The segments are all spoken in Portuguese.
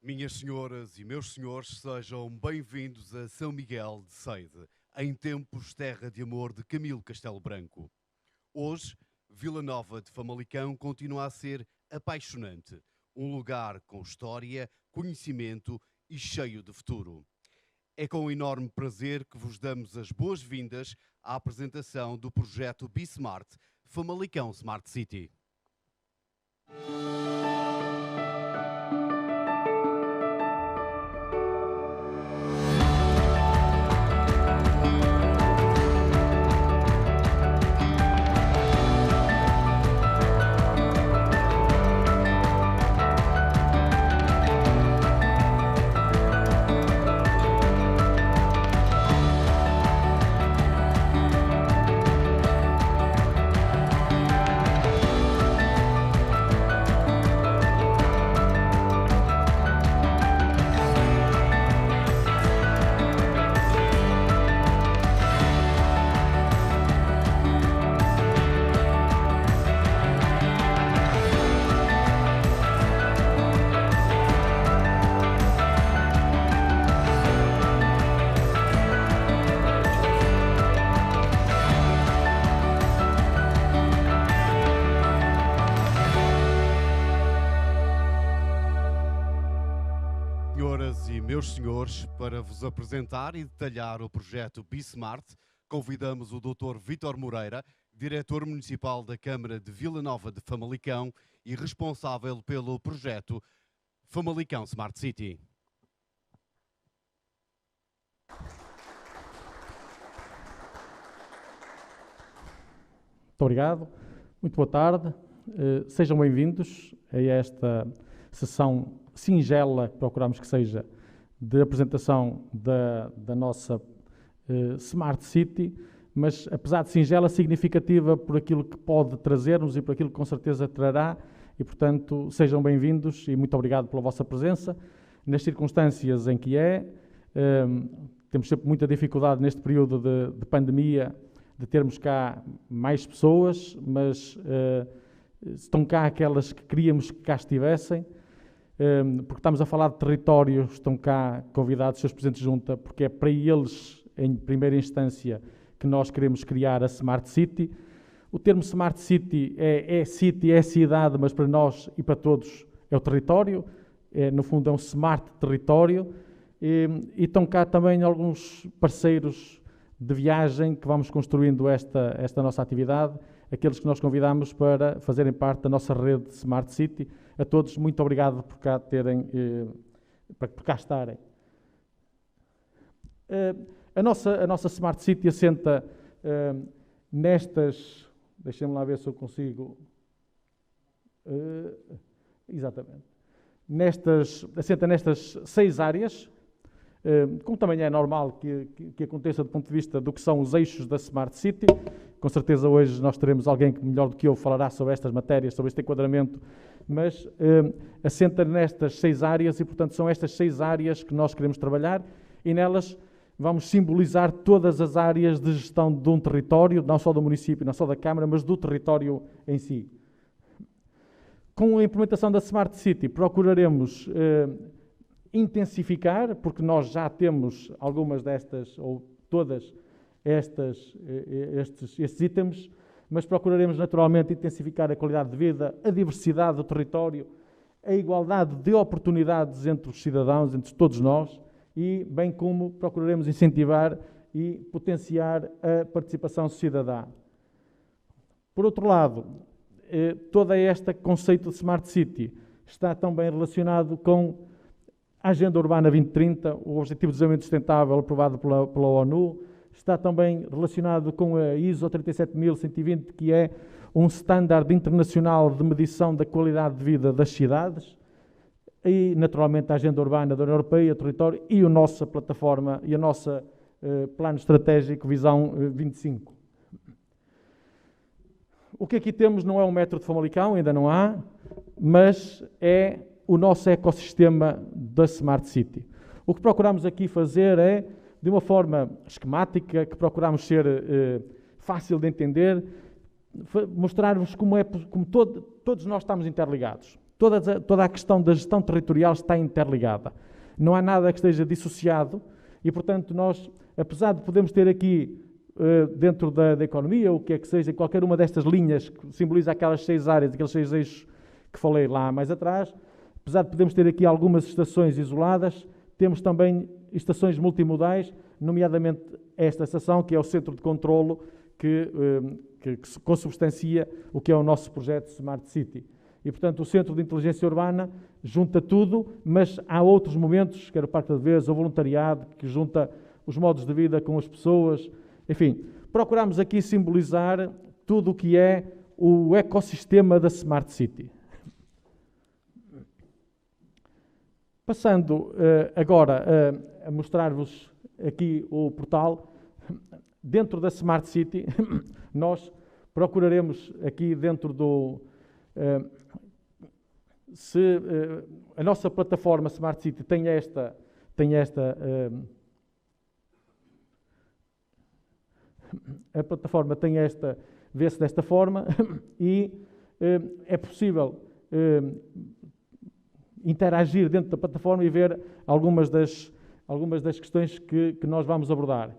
Minhas senhoras e meus senhores, sejam bem-vindos a São Miguel de Ceide, em tempos terra de amor de Camilo Castelo Branco. Hoje, Vila Nova de Famalicão continua a ser apaixonante, um lugar com história, conhecimento e cheio de futuro. É com enorme prazer que vos damos as boas-vindas à apresentação do projeto BeSmart, Famalicão Smart City. Senhoras e meus senhores, para vos apresentar e detalhar o projeto BeSmart, convidamos o Dr. Vítor Moreira, diretor municipal da Câmara de Vila Nova de Famalicão e responsável pelo projeto Famalicão Smart City. Muito obrigado, muito boa tarde, sejam bem-vindos a esta sessão singela, que procuramos que seja, de apresentação da nossa Smart City, mas apesar de singela, significativa por aquilo que pode trazer-nos e por aquilo que com certeza trará, e portanto sejam bem-vindos e muito obrigado pela vossa presença. Nas circunstâncias em que temos sempre muita dificuldade neste período de pandemia de termos cá mais pessoas, mas estão cá aquelas que queríamos que cá estivessem, porque estamos a falar de território, estão cá convidados, seus presidentes de junta, porque é para eles, em primeira instância, que nós queremos criar a Smart City. O termo Smart City é cidade, mas para nós e para todos é o território, no fundo é um smart território, e estão cá também alguns parceiros de viagem que vamos construindo esta nossa atividade, aqueles que nós convidamos para fazerem parte da nossa rede de Smart City. A todos, muito obrigado por cá por cá estarem. A nossa Smart City assenta nestas, deixem-me lá ver se eu consigo, exatamente, assenta nestas 6 áreas, como também é normal que aconteça do ponto de vista do que são os eixos da Smart City. Com certeza hoje nós teremos alguém que melhor do que eu falará sobre estas matérias, sobre este enquadramento, mas assenta nestas 6 áreas e, portanto, são estas 6 áreas que nós queremos trabalhar e nelas vamos simbolizar todas as áreas de gestão de um território, não só do município, não só da Câmara, mas do território em si. Com a implementação da Smart City procuraremos intensificar, porque nós já temos algumas destas, ou todas estes itens, mas procuraremos naturalmente intensificar a qualidade de vida, a diversidade do território, a igualdade de oportunidades entre os cidadãos, entre todos nós, e bem como procuraremos incentivar e potenciar a participação cidadã. Por outro lado, todo este conceito de Smart City está também relacionado com a Agenda Urbana 2030, o Objetivo de Desenvolvimento Sustentável aprovado pela ONU, está também relacionado com a ISO 37120, que é um standard internacional de medição da qualidade de vida das cidades, e naturalmente a Agenda Urbana da União Europeia, o território e a nossa plataforma e a nossa Plano Estratégico Visão 25. O que aqui temos não é um metro de Famalicão, ainda não há, mas é o nosso ecossistema da Smart City. O que procuramos aqui fazer é, de uma forma esquemática, que procuramos ser fácil de entender, mostrar-vos como todos nós estamos interligados. toda a questão da gestão territorial está interligada. Não há nada que esteja dissociado e, portanto, nós, apesar de podermos ter aqui, dentro da economia, o que é que seja, qualquer uma destas linhas que simboliza aquelas 6 áreas, aqueles 6 eixos que falei lá mais atrás, apesar de podermos ter aqui algumas estações isoladas, temos também estações multimodais, nomeadamente esta estação, que é o centro de controlo, que consubstancia o que é o nosso projeto Smart City. E, portanto, o Centro de Inteligência Urbana junta tudo, mas há outros momentos, quer o Parque da Devesa, o voluntariado, que junta os modos de vida com as pessoas. Enfim, procuramos aqui simbolizar tudo o que é o ecossistema da Smart City. Passando agora a mostrar-vos aqui o portal, dentro da Smart City, nós procuraremos aqui dentro do... a nossa plataforma Smart City a plataforma tem esta, vê-se desta forma e é possível interagir dentro da plataforma e ver algumas das questões que nós vamos abordar.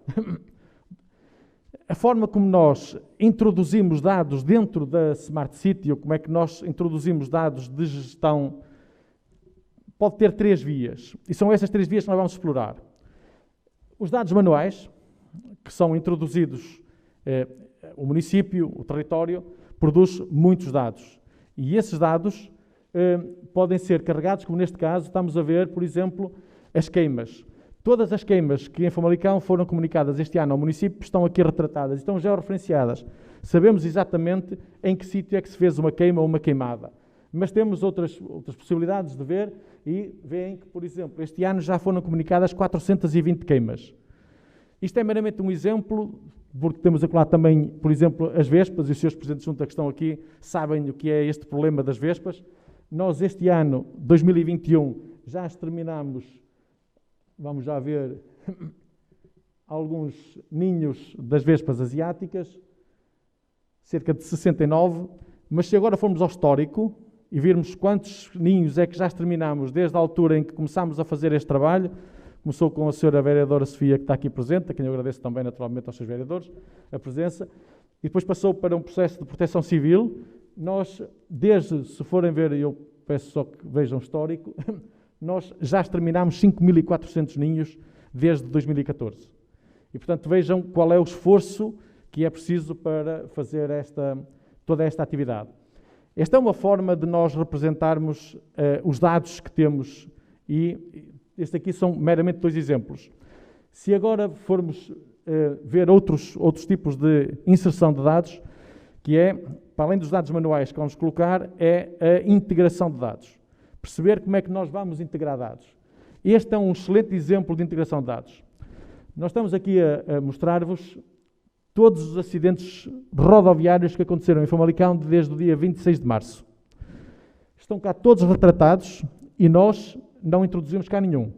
A forma como nós introduzimos dados dentro da Smart City, ou como é que nós introduzimos dados de gestão, pode ter 3 vias. E são essas 3 vias que nós vamos explorar. Os dados manuais, que são introduzidos, o município, o território, produz muitos dados. E esses dados podem ser carregados, como neste caso, estamos a ver, por exemplo, as queimas. Todas as queimas que em Famalicão foram comunicadas este ano ao município estão aqui retratadas, estão georreferenciadas. Sabemos exatamente em que sítio é que se fez uma queima ou uma queimada. Mas temos outras possibilidades de ver e veem que, por exemplo, este ano já foram comunicadas 420 queimas. Isto é meramente um exemplo, porque temos lá também, por exemplo, as vespas, e os seus presidentes junta que estão aqui sabem o que é este problema das vespas. Nós este ano, 2021, já exterminamos, vamos já ver, alguns ninhos das vespas asiáticas, cerca de 69, mas se agora formos ao histórico e virmos quantos ninhos é que já exterminamos desde a altura em que começámos a fazer este trabalho, começou com a senhora vereadora Sofia, que está aqui presente, a quem eu agradeço também naturalmente aos seus vereadores, a presença, e depois passou para um processo de proteção civil. Nós, desde, se forem ver, eu peço só que vejam o histórico, nós já exterminámos 5.400 ninhos desde 2014. E, portanto, vejam qual é o esforço que é preciso para fazer toda esta atividade. Esta é uma forma de nós representarmos os dados que temos e estes aqui são meramente 2 exemplos. Se agora formos ver outros tipos de inserção de dados, que é, para além dos dados manuais que vamos colocar, é a integração de dados. Perceber como é que nós vamos integrar dados. Este é um excelente exemplo de integração de dados. Nós estamos aqui a mostrar-vos todos os acidentes rodoviários que aconteceram em Famalicão desde o dia 26 de março. Estão cá todos retratados e nós não introduzimos cá nenhum.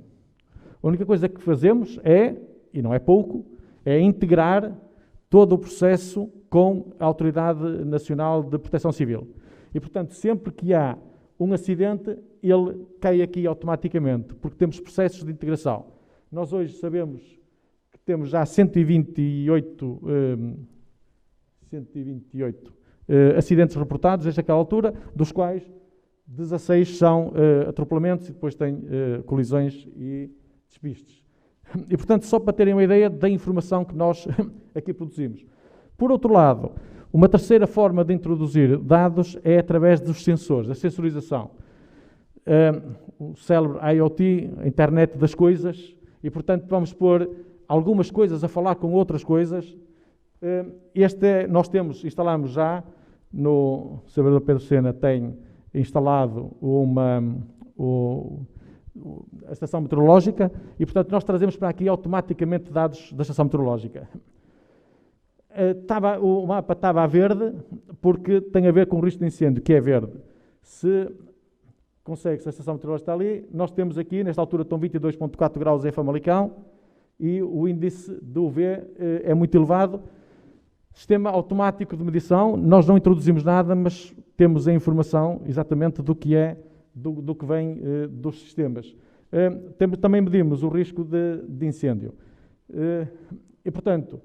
A única coisa que fazemos é, e não é pouco, é integrar todo o processo com a Autoridade Nacional de Proteção Civil. E, portanto, sempre que há um acidente, ele cai aqui automaticamente, porque temos processos de integração. Nós hoje sabemos que temos já 128 acidentes reportados desde aquela altura, dos quais 16 são atropelamentos e depois tem colisões e despistes. E, portanto, só para terem uma ideia da informação que nós aqui produzimos. Por outro lado, uma terceira forma de introduzir dados é através dos sensores, a sensorização. O célebre IoT, a internet das coisas, e, portanto, vamos pôr algumas coisas a falar com outras coisas. Nós instalamos já, o Sr. Vereador Pedro Sena tem instalado a estação meteorológica e, portanto, nós trazemos para aqui automaticamente dados da estação meteorológica. O mapa estava a verde porque tem a ver com o risco de incêndio, que é verde. Se a estação meteorológica está ali, nós temos aqui, nesta altura estão 22,4 graus em Famalicão e o índice do UV é muito elevado. Sistema automático de medição, nós não introduzimos nada, mas temos a informação exatamente do que é do que vem dos sistemas. Também medimos o risco de incêndio. E, portanto,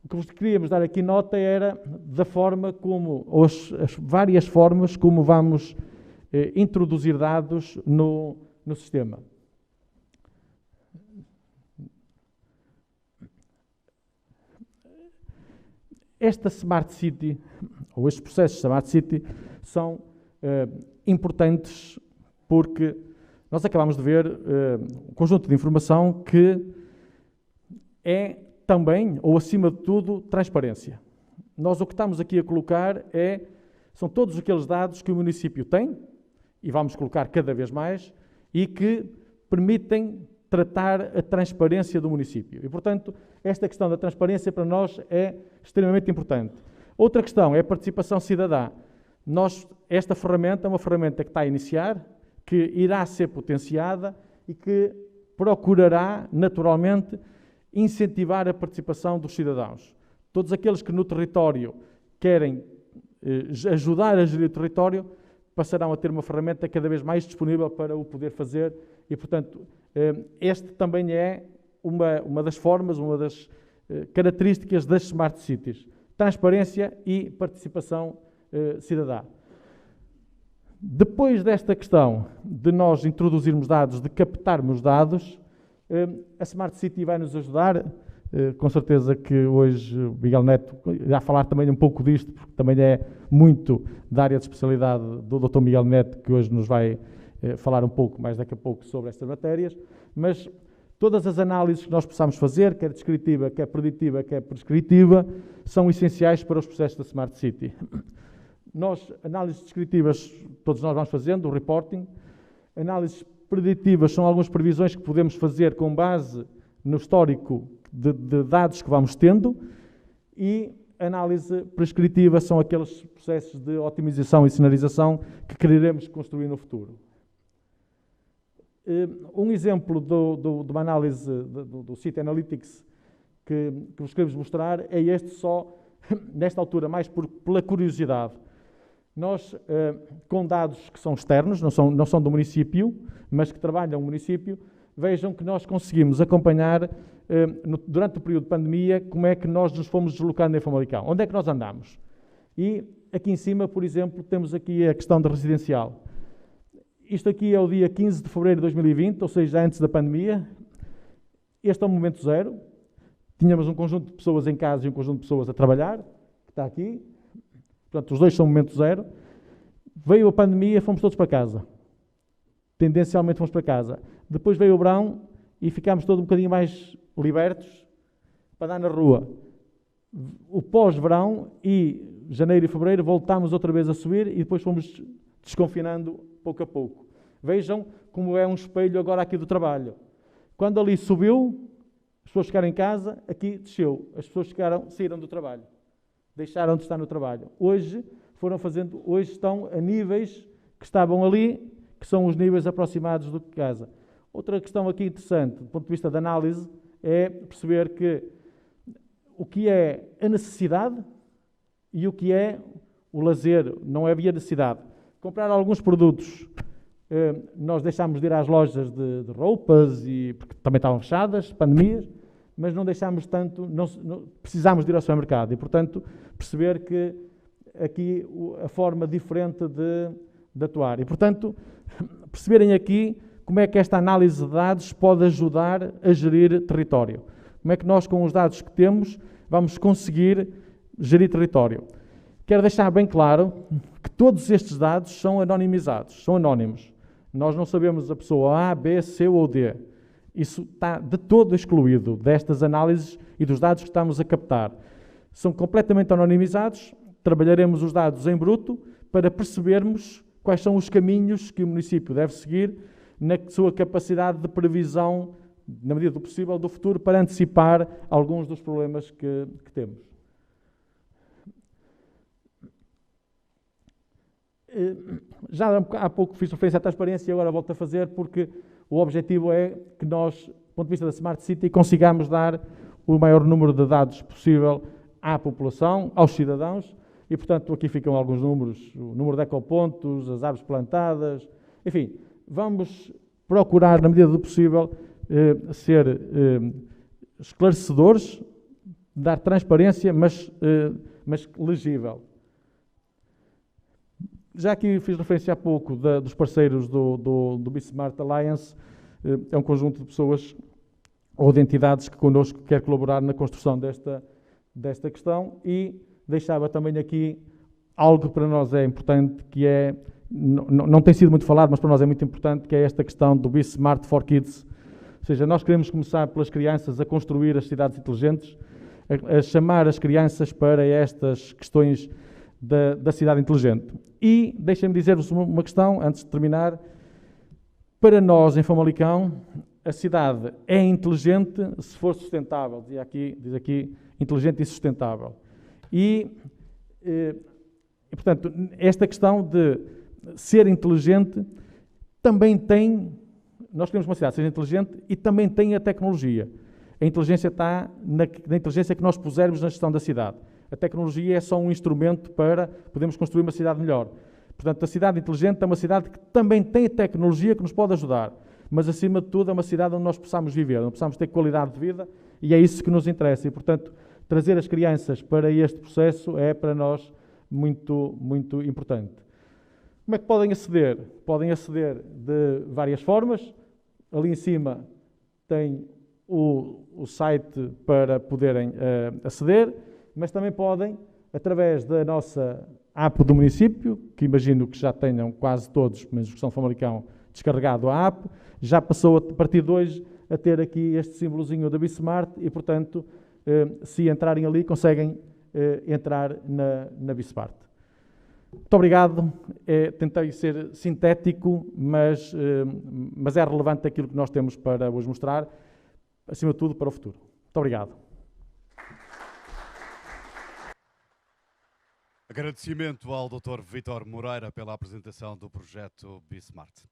o que vos queríamos dar aqui nota era da forma como, ou as várias formas como vamos introduzir dados no sistema. Esta Smart City, ou estes processos de Smart City, são importantes porque nós acabamos de ver um conjunto de informação que é também, ou acima de tudo, transparência. Nós o que estamos aqui a colocar são todos aqueles dados que o município tem, e vamos colocar cada vez mais, e que permitem tratar a transparência do município. E, portanto, esta questão da transparência para nós é extremamente importante. Outra questão é a participação cidadã. Esta ferramenta é uma ferramenta que está a iniciar, que irá ser potenciada e que procurará, naturalmente, incentivar a participação dos cidadãos. Todos aqueles que no território querem ajudar a gerir o território passarão a ter uma ferramenta cada vez mais disponível para o poder fazer e, portanto, este também é uma das formas, uma das características das Smart Cities. Transparência e participação cidadã. Depois desta questão de nós introduzirmos dados, de captarmos dados, a Smart City vai nos ajudar, com certeza que hoje o Miguel Neto irá falar também um pouco disto, porque também é muito da área de especialidade do Dr. Miguel Neto, que hoje nos vai falar um pouco mais daqui a pouco sobre estas matérias, mas todas as análises que nós possamos fazer, quer descritiva, quer preditiva, quer prescritiva, são essenciais para os processos da Smart City. Análises descritivas, todos nós vamos fazendo, o reporting. Análises preditivas são algumas previsões que podemos fazer com base no histórico de dados que vamos tendo. E análise prescritiva são aqueles processos de otimização e sinalização que quereremos construir no futuro. Um exemplo de uma análise do City Analytics que vos queremos mostrar é este só, nesta altura, mais pela curiosidade. Nós, com dados que são externos, não são do município, mas que trabalham no município, vejam que nós conseguimos acompanhar, durante o período de pandemia, como é que nós nos fomos deslocando em Famalicão. Onde é que nós andamos? E aqui em cima, por exemplo, temos aqui a questão da residencial. Isto aqui é o dia 15 de fevereiro de 2020, ou seja, antes da pandemia. Este é o momento zero. Tínhamos um conjunto de pessoas em casa e um conjunto de pessoas a trabalhar, que está aqui. Portanto, os dois são o momento zero. Veio a pandemia, fomos todos para casa. Tendencialmente fomos para casa. Depois veio o verão e ficámos todos um bocadinho mais libertos para andar na rua. O pós-verão e janeiro e fevereiro voltámos outra vez a subir e depois fomos desconfinando pouco a pouco. Vejam como é um espelho agora aqui do trabalho. Quando ali subiu, as pessoas ficaram em casa, aqui desceu. As pessoas saíram do trabalho. Deixaram de estar no trabalho. Hoje estão a níveis que estavam ali, que são os níveis aproximados do que casa. Outra questão aqui interessante, do ponto de vista da análise, é perceber que o que é a necessidade e o que é o lazer, não havia necessidade. Comprar alguns produtos, nós deixámos de ir às lojas de roupas, porque também estavam fechadas, pandemias, mas não deixámos tanto, não precisámos de ir ao supermercado e, portanto, perceber que aqui a forma diferente de atuar. E, portanto, perceberem aqui como é que esta análise de dados pode ajudar a gerir território. Como é que nós, com os dados que temos, vamos conseguir gerir território. Quero deixar bem claro que todos estes dados são anonimizados, são anónimos. Nós não sabemos a pessoa A, B, C ou D. Isso está de todo excluído destas análises e dos dados que estamos a captar. São completamente anonimizados, trabalharemos os dados em bruto para percebermos quais são os caminhos que o município deve seguir na sua capacidade de previsão, na medida do possível, do futuro, para antecipar alguns dos problemas que temos. Já há pouco fiz referência à transparência e agora volto a fazer porque o objetivo é que nós, do ponto de vista da Smart City, consigamos dar o maior número de dados possível à população, aos cidadãos, e portanto aqui ficam alguns números, o número de ecopontos, as árvores plantadas, Enfim, vamos procurar, na medida do possível, ser esclarecedores, dar transparência, mas legível. Já aqui fiz referência há pouco dos parceiros do BeSmart Alliance, é um conjunto de pessoas ou de entidades que connosco quer colaborar na construção desta questão, e deixava também aqui algo que para nós é importante, que é, não tem sido muito falado, mas para nós é muito importante, que é esta questão do BeSmart for Kids. Ou seja, nós queremos começar pelas crianças a construir as cidades inteligentes, a chamar as crianças para estas questões da cidade inteligente. E deixem-me dizer-vos uma questão, antes de terminar. Para nós, em Famalicão, a cidade é inteligente se for sustentável. Diz aqui inteligente e sustentável. E, portanto, esta questão de ser inteligente também tem... Nós queremos uma cidade que seja inteligente e também tem a tecnologia. A inteligência está na inteligência que nós pusermos na gestão da cidade. A tecnologia é só um instrumento para podermos construir uma cidade melhor. Portanto, a cidade inteligente é uma cidade que também tem a tecnologia que nos pode ajudar, mas, acima de tudo, é uma cidade onde nós possamos viver, onde possamos ter qualidade de vida, e é isso que nos interessa. E, portanto, trazer as crianças para este processo é, para nós, muito, muito importante. Como é que podem aceder? Podem aceder de várias formas. Ali em cima tem o site para poderem aceder, mas também podem, através da nossa app do município, que imagino que já tenham quase todos, pelo menos os que são de Famalicão, descarregado a app, já passou a partir de hoje a ter aqui este símbolozinho da BeSmart e, portanto, se entrarem ali, conseguem entrar na BeSmart. Muito obrigado. Tentei ser sintético, mas é relevante aquilo que nós temos para vos mostrar, acima de tudo, para o futuro. Muito obrigado. Agradecimento ao Dr. Vítor Moreira pela apresentação do projeto BeSmart.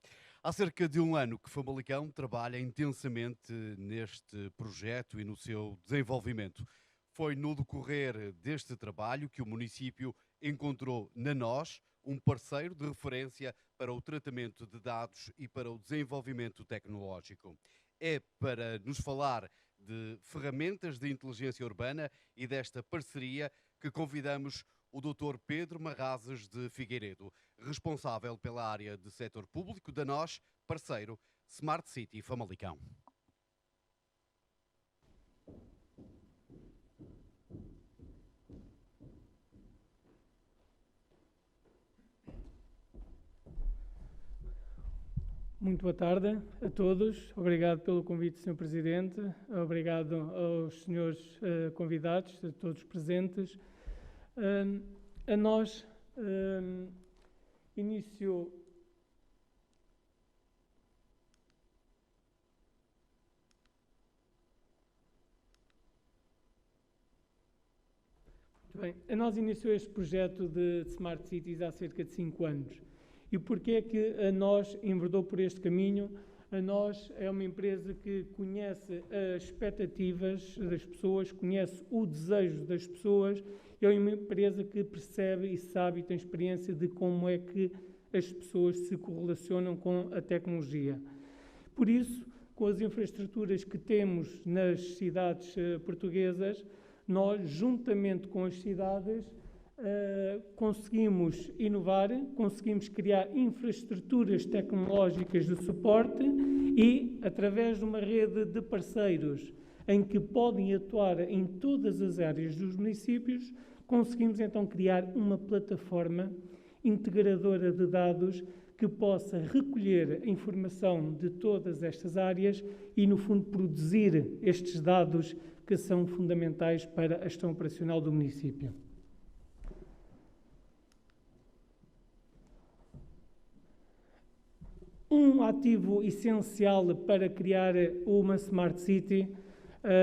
Há cerca de um ano que Famalicão trabalha intensamente neste projeto e no seu desenvolvimento. Foi no decorrer deste trabalho que o município encontrou na NOS um parceiro de referência para o tratamento de dados e para o desenvolvimento tecnológico. É para nos falar de ferramentas de inteligência urbana e desta parceria que convidamos o Dr. Pedro Marrazes de Figueiredo, responsável pela área de setor público da NOS, parceiro Smart City Famalicão. Muito boa tarde a todos. Obrigado pelo convite, Sr. Presidente. Obrigado aos senhores convidados, a todos presentes. A nós iniciou este projeto de Smart Cities há cerca de 5 anos. E porquê é que a nós enverdou por este caminho? A nós é uma empresa que conhece as expectativas das pessoas, conhece o desejo das pessoas, é uma empresa que percebe e sabe e tem experiência de como é que as pessoas se correlacionam com a tecnologia. Por isso, com as infraestruturas que temos nas cidades portuguesas, nós, juntamente com as cidades, conseguimos inovar, conseguimos criar infraestruturas tecnológicas de suporte e, através de uma rede de parceiros em que podem atuar em todas as áreas dos municípios, conseguimos então criar uma plataforma integradora de dados que possa recolher a informação de todas estas áreas e, no fundo, produzir estes dados que são fundamentais para a gestão operacional do município. Um ativo essencial para criar uma Smart City,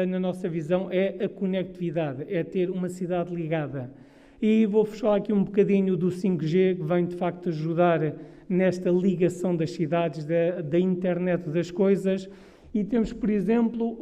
na nossa visão, é a conectividade, é ter uma cidade ligada. E vou-vos falar aqui um bocadinho do 5G, que vem de facto ajudar nesta ligação das cidades, da internet das coisas. E temos, por exemplo,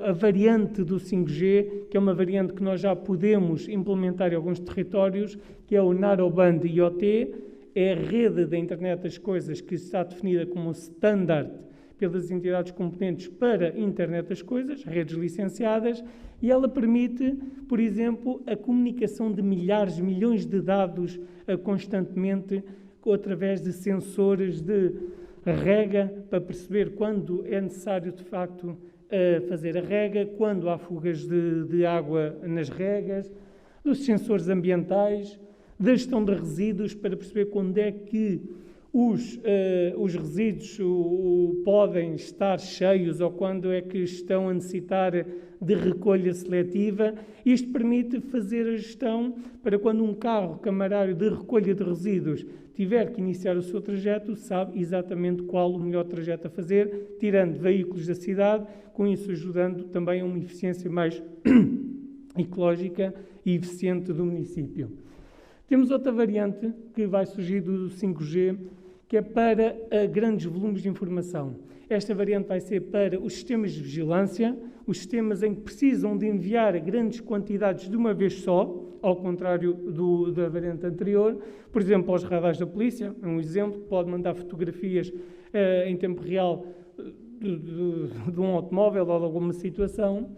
a variante do 5G, que é uma variante que nós já podemos implementar em alguns territórios, que é o Narrowband IoT. é a rede da internet das coisas que está definida como um standard pelas entidades competentes para a internet das coisas, redes licenciadas, e ela permite, por exemplo, a comunicação de milhares, milhões de dados constantemente através de sensores de rega para perceber quando é necessário, de facto, fazer a rega, quando há fugas de água nas regas, dos sensores ambientais, da gestão de resíduos para perceber quando é que os resíduos podem estar cheios ou quando é que estão a necessitar de recolha seletiva. Isto permite fazer a gestão para quando um carro camarário de recolha de resíduos tiver que iniciar o seu trajeto, sabe exatamente qual o melhor trajeto a fazer, tirando veículos da cidade, com isso ajudando também a uma eficiência mais ecológica e eficiente do município. Temos outra variante que vai surgir do 5G, que é para grandes volumes de informação. Esta variante vai ser para os sistemas de vigilância, os sistemas em que precisam de enviar grandes quantidades de uma vez só, ao contrário da variante anterior. Por exemplo, aos radares da polícia, é um exemplo, pode mandar fotografias em tempo real de um automóvel ou de alguma situação.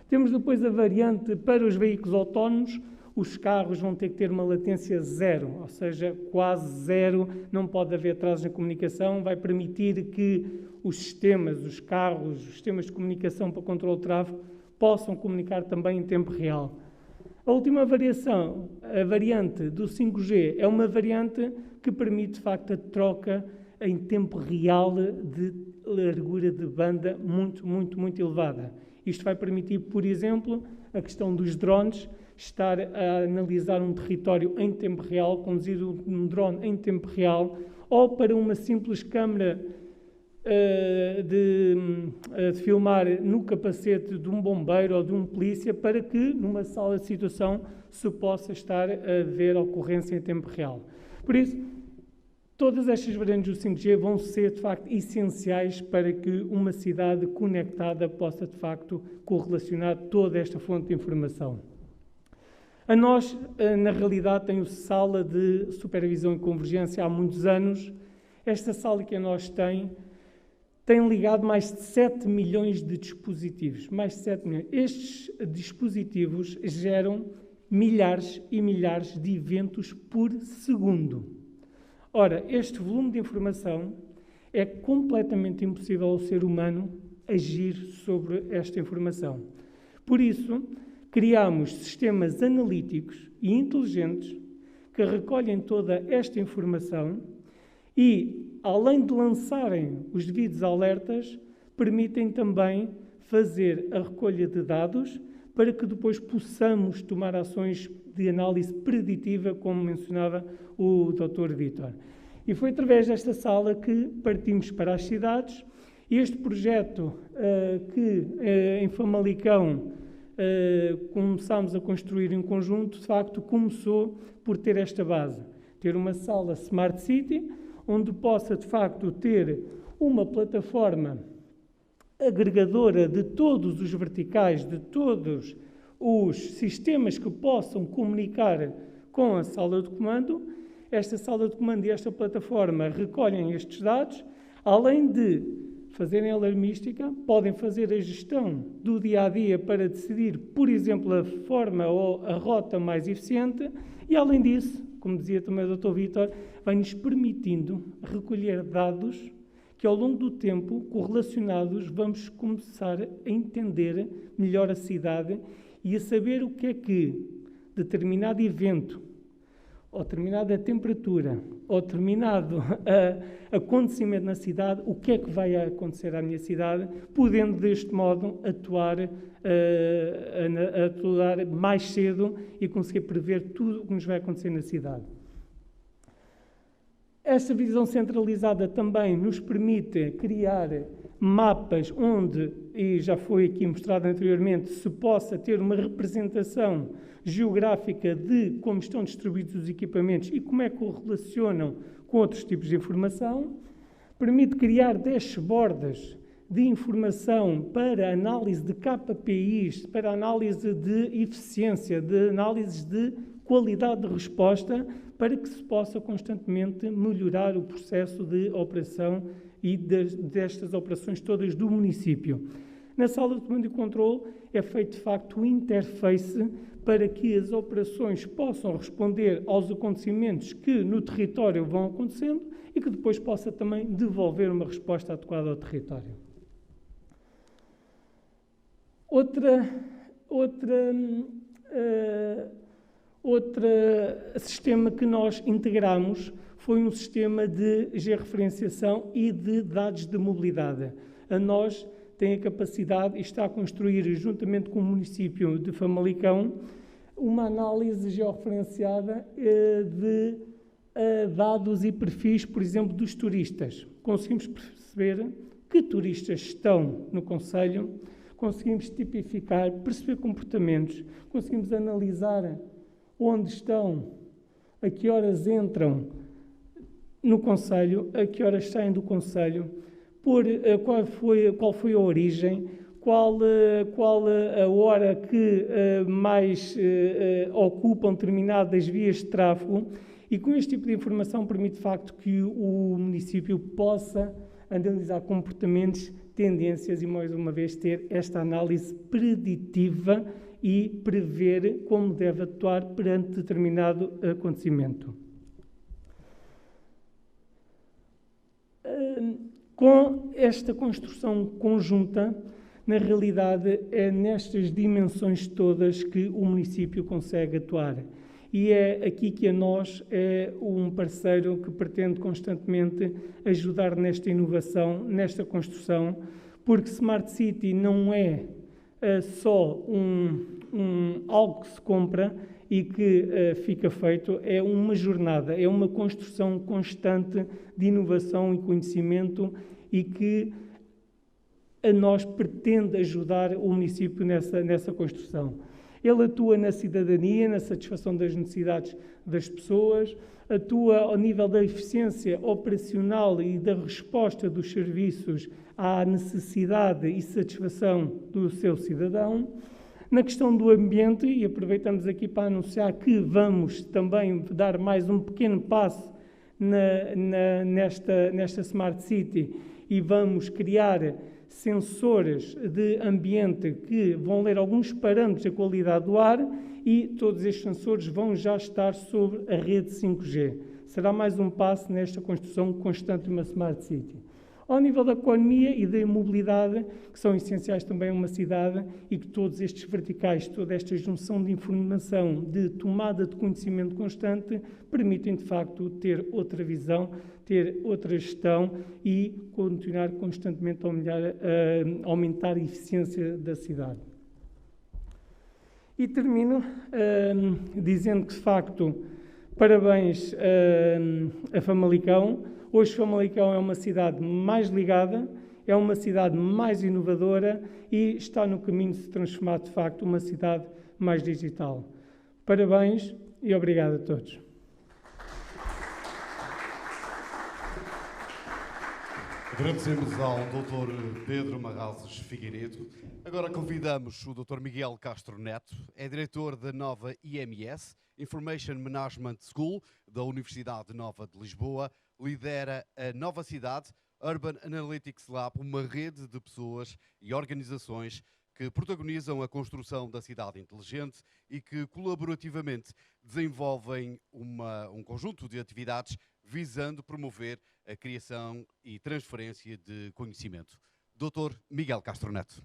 Temos depois a variante para os veículos autónomos. Os carros vão ter que ter uma latência zero, ou seja, quase zero, não pode haver atrasos na comunicação, vai permitir que os sistemas, os carros, os sistemas de comunicação para controle de tráfego possam comunicar também em tempo real. A última variação, a variante do 5G, é uma variante que permite, de facto, a troca em tempo real de largura de banda muito elevada. Isto vai permitir, por exemplo, a questão dos drones, estar a analisar um território em tempo real, conduzir um drone em tempo real, ou para uma simples câmara de filmar no capacete de um bombeiro ou de um polícia, para que numa sala de situação se possa estar a ver a ocorrência em tempo real. Por isso, todas estas variantes do 5G vão ser, de facto, essenciais para que uma cidade conectada possa, de facto, correlacionar toda esta fonte de informação. A nós, na realidade, tem o Sala de Supervisão e Convergência há muitos anos. Esta sala que a nós tem ligado mais de 7 milhões de dispositivos. Mais de 7 milhões. Estes dispositivos geram milhares e milhares de eventos por segundo. Ora, este volume de informação é completamente impossível ao ser humano agir sobre esta informação. Por isso, criamos sistemas analíticos e inteligentes que recolhem toda esta informação e, além de lançarem os devidos alertas, permitem também fazer a recolha de dados para que depois possamos tomar ações de análise preditiva, como mencionava o Dr. Vítor. E foi através desta sala que partimos para as cidades. Este projeto que em Famalicão começámos a construir em conjunto, de facto, começou por ter esta base. Ter uma sala Smart City, onde possa, de facto, ter uma plataforma agregadora de todos os verticais, de todos os sistemas que possam comunicar com a sala de comando. Esta sala de comando e esta plataforma recolhem estes dados, além de fazerem alarmística, podem fazer a gestão do dia-a-dia para decidir, por exemplo, a forma ou a rota mais eficiente e, além disso, como dizia também o Dr. Vítor, vai-nos permitindo recolher dados que, ao longo do tempo, correlacionados, vamos começar a entender melhor a cidade e a saber o que é que determinado evento, ou determinada temperatura, ou determinado acontecimento na cidade, o que é que vai acontecer à minha cidade, podendo deste modo atuar mais cedo e conseguir prever tudo o que nos vai acontecer na cidade. Esta visão centralizada também nos permite criar mapas onde, e já foi aqui mostrado anteriormente, se possa ter uma representação geográfica de como estão distribuídos os equipamentos e como é que correlacionam com outros tipos de informação. Permite criar dashboards de informação para análise de KPIs, para análise de eficiência, de análise de qualidade de resposta, para que se possa constantemente melhorar o processo de operação e destas operações todas do município. Na sala de comando e controle é feito, de facto, o interface para que as operações possam responder aos acontecimentos que no território vão acontecendo e que depois possa também devolver uma resposta adequada ao território. Outro sistema que nós integramos foi um sistema de georreferenciação e de dados de mobilidade. A nós tem a capacidade e está a construir, juntamente com o município de Famalicão, uma análise georreferenciada de dados e perfis, por exemplo, dos turistas. Conseguimos perceber que turistas estão no concelho, conseguimos tipificar, perceber comportamentos, conseguimos analisar onde estão, a que horas entram no concelho, a que horas saem do concelho, qual foi a origem, qual a hora que mais ocupam determinadas vias de tráfego, e com este tipo de informação permite de facto que o município possa analisar comportamentos, tendências e, mais uma vez, ter esta análise preditiva e prever como deve atuar perante determinado acontecimento. Com esta construção conjunta, na realidade, é nestas dimensões todas que o município consegue atuar. E é aqui que a nós é um parceiro que pretende constantemente ajudar nesta inovação, nesta construção, porque Smart City não é só algo que se compra e que fica feito, é uma jornada, é uma construção constante de inovação e conhecimento e que a nós pretende ajudar o município nessa construção. Ele atua na cidadania, na satisfação das necessidades das pessoas, atua ao nível da eficiência operacional e da resposta dos serviços à necessidade e satisfação do seu cidadão. Na questão do ambiente, e aproveitamos aqui para anunciar que vamos também dar mais um pequeno passo nesta Smart City e vamos criar sensores de ambiente que vão ler alguns parâmetros da qualidade do ar e todos estes sensores vão já estar sobre a rede 5G. Será mais um passo nesta construção constante de uma Smart City. Ao nível da economia e da mobilidade, que são essenciais também a uma cidade e que todos estes verticais, toda esta junção de informação, de tomada de conhecimento constante, permitem, de facto, ter outra visão, ter outra gestão e continuar constantemente a aumentar a eficiência da cidade. E termino dizendo que, de facto, parabéns a Famalicão. Hoje Famalicão é uma cidade mais ligada, é uma cidade mais inovadora e está no caminho de se transformar, de facto, uma cidade mais digital. Parabéns e obrigado a todos. Agradecemos ao Dr. Pedro Marrazes Figueiredo. Agora convidamos o Dr. Miguel Castro Neto, é diretor da nova IMS, Information Management School, da Universidade Nova de Lisboa, lidera a Nova Cidade Urban Analytics Lab, uma rede de pessoas e organizações que protagonizam a construção da cidade inteligente e que colaborativamente desenvolvem um conjunto de atividades visando promover a criação e transferência de conhecimento. Dr. Miguel Castro Neto.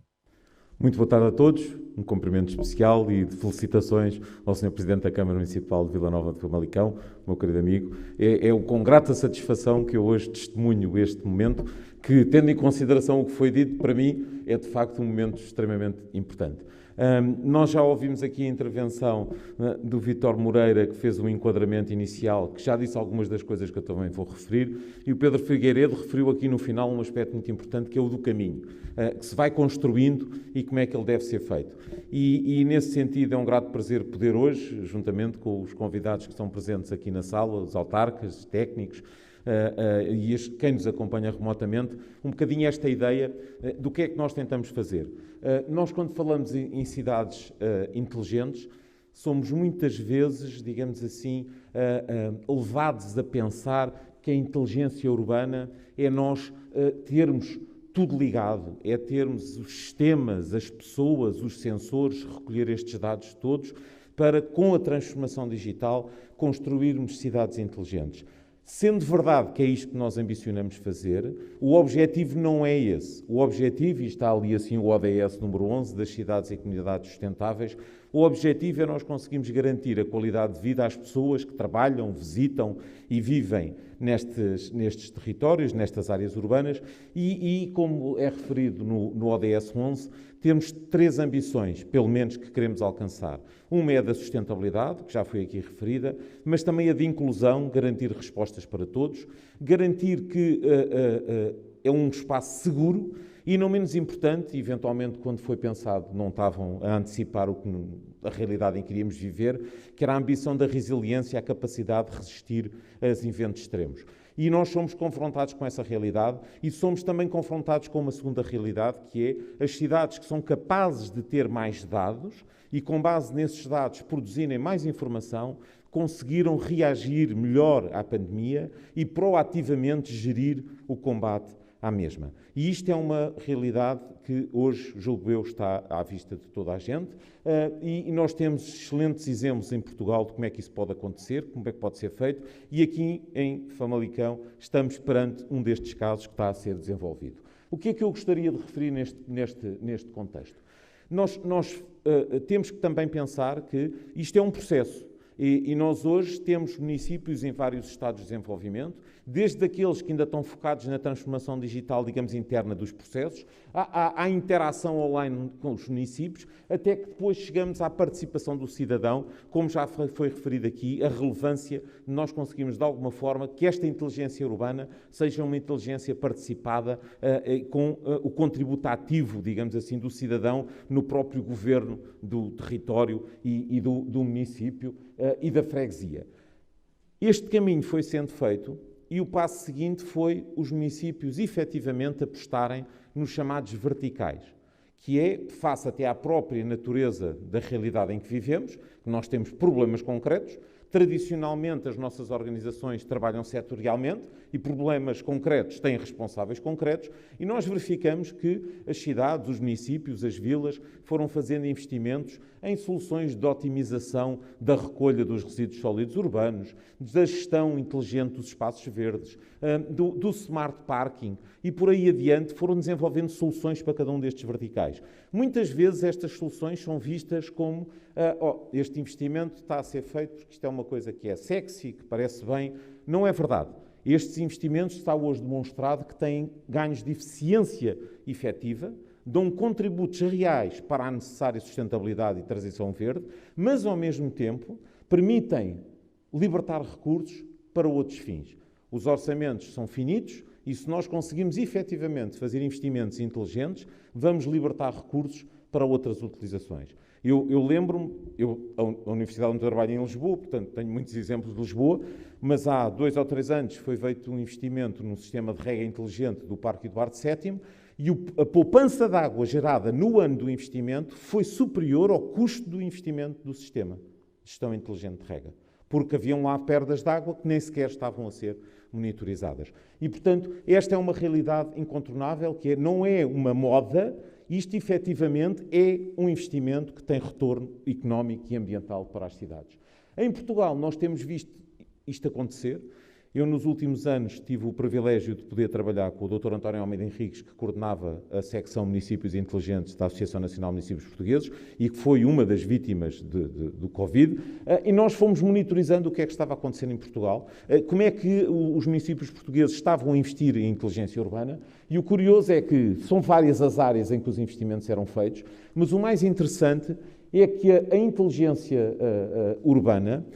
Muito boa tarde a todos, um cumprimento especial e de felicitações ao Sr. Presidente da Câmara Municipal de Vila Nova de Famalicão, meu querido amigo. É com grata satisfação que eu hoje testemunho este momento, que, tendo em consideração o que foi dito, para mim é de facto um momento extremamente importante. Nós já ouvimos aqui a intervenção do Vítor Moreira, que fez um enquadramento inicial, que já disse algumas das coisas que eu também vou referir, e o Pedro Figueiredo referiu aqui no final um aspecto muito importante, que é o do caminho, que se vai construindo e como é que ele deve ser feito. E nesse sentido é um grato prazer poder hoje, juntamente com os convidados que estão presentes aqui na sala, os autarcas, técnicos, e quem nos acompanha remotamente, um bocadinho esta ideia do que é que nós tentamos fazer. Nós, quando falamos em cidades inteligentes, somos muitas vezes, digamos assim, levados a pensar que a inteligência urbana é nós termos tudo ligado, é termos os sistemas, as pessoas, os sensores, recolher estes dados todos para, com a transformação digital, construirmos cidades inteligentes. Sendo verdade que é isto que nós ambicionamos fazer, o objetivo não é esse. O objetivo, e está ali assim o ODS número 11, das cidades e comunidades sustentáveis, o objetivo é nós conseguirmos garantir a qualidade de vida às pessoas que trabalham, visitam e vivem nestes territórios, nestas áreas urbanas, e como é referido no ODS 11, temos 3 ambições, pelo menos, que queremos alcançar. Uma é a da sustentabilidade, que já foi aqui referida, mas também a de inclusão, garantir respostas para todos, garantir que é um espaço seguro e, não menos importante, eventualmente, quando foi pensado, não estavam a antecipar a realidade em que iríamos viver, que era a ambição da resiliência, a capacidade de resistir a eventos extremos. E nós somos confrontados com essa realidade e somos também confrontados com uma segunda realidade, que é as cidades que são capazes de ter mais dados e, com base nesses dados, produzirem mais informação, conseguiram reagir melhor à pandemia e proativamente gerir o combate à mesma. E isto é uma realidade que hoje, julgo eu, está à vista de toda a gente, e nós temos excelentes exemplos em Portugal de como é que isso pode acontecer, como é que pode ser feito, e aqui em Famalicão estamos perante um destes casos que está a ser desenvolvido. O que é que eu gostaria de referir neste contexto? Nós temos que também pensar que isto é um processo, e nós hoje temos municípios em vários estados de desenvolvimento, desde aqueles que ainda estão focados na transformação digital, digamos, interna dos processos, à interação online com os municípios, até que depois chegamos à participação do cidadão, como já foi referido aqui, a relevância de nós conseguirmos, de alguma forma, que esta inteligência urbana seja uma inteligência participada com o contributo ativo, digamos assim, do cidadão no próprio governo do território e do município e da freguesia. Este caminho foi sendo feito e o passo seguinte foi os municípios efetivamente apostarem nos chamados verticais, que é, face até à própria natureza da realidade em que vivemos, que nós temos problemas concretos. Tradicionalmente, as nossas organizações trabalham setorialmente e problemas concretos têm responsáveis concretos, e nós verificamos que as cidades, os municípios, as vilas foram fazendo investimentos em soluções de otimização da recolha dos resíduos sólidos urbanos, da gestão inteligente dos espaços verdes, do smart parking, e por aí adiante foram desenvolvendo soluções para cada um destes verticais. Muitas vezes estas soluções são vistas como este investimento está a ser feito porque isto é uma coisa que é sexy, que parece bem. Não é verdade. Estes investimentos está hoje demonstrado que têm ganhos de eficiência efetiva, dão contributos reais para a necessária sustentabilidade e transição verde, mas ao mesmo tempo permitem libertar recursos para outros fins. Os orçamentos são finitos e se nós conseguimos efetivamente fazer investimentos inteligentes, vamos libertar recursos para outras utilizações. Eu lembro-me, a Universidade onde eu trabalho em Lisboa, portanto tenho muitos exemplos de Lisboa, mas há 2 ou 3 anos foi feito um investimento num sistema de rega inteligente do Parque Eduardo VII e a poupança de água gerada no ano do investimento foi superior ao custo do investimento do sistema de gestão inteligente de rega, porque haviam lá perdas de água que nem sequer estavam a ser monitorizadas. E, portanto, esta é uma realidade incontornável, que não é uma moda. Isto, efetivamente, é um investimento que tem retorno económico e ambiental para as cidades. Em Portugal, nós temos visto isto acontecer. Eu, nos últimos anos, tive o privilégio de poder trabalhar com o Dr. António Almeida Henriques, que coordenava a secção Municípios Inteligentes da Associação Nacional de Municípios Portugueses e que foi uma das vítimas do Covid, e nós fomos monitorizando o que é que estava acontecendo em Portugal, como é que os municípios portugueses estavam a investir em inteligência urbana, e o curioso é que são várias as áreas em que os investimentos eram feitos, mas o mais interessante é que a inteligência urbana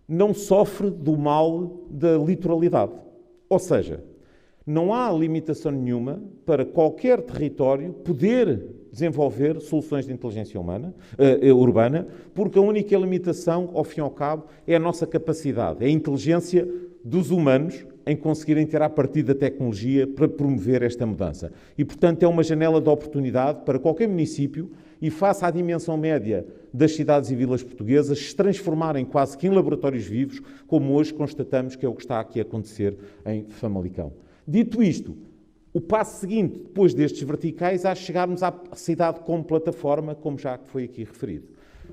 não sofre do mal da litoralidade. Ou seja, não há limitação nenhuma para qualquer território poder desenvolver soluções de inteligência urbana, porque a única limitação, ao fim e ao cabo, é a nossa capacidade, é a inteligência dos humanos em conseguirem ter a partir da tecnologia para promover esta mudança. E, portanto, é uma janela de oportunidade para qualquer município e face à dimensão média das cidades e vilas portuguesas se transformarem quase que em laboratórios vivos, como hoje constatamos que é o que está aqui a acontecer em Famalicão. Dito isto, o passo seguinte, depois destes verticais, é chegarmos à cidade como plataforma, como já foi aqui referido.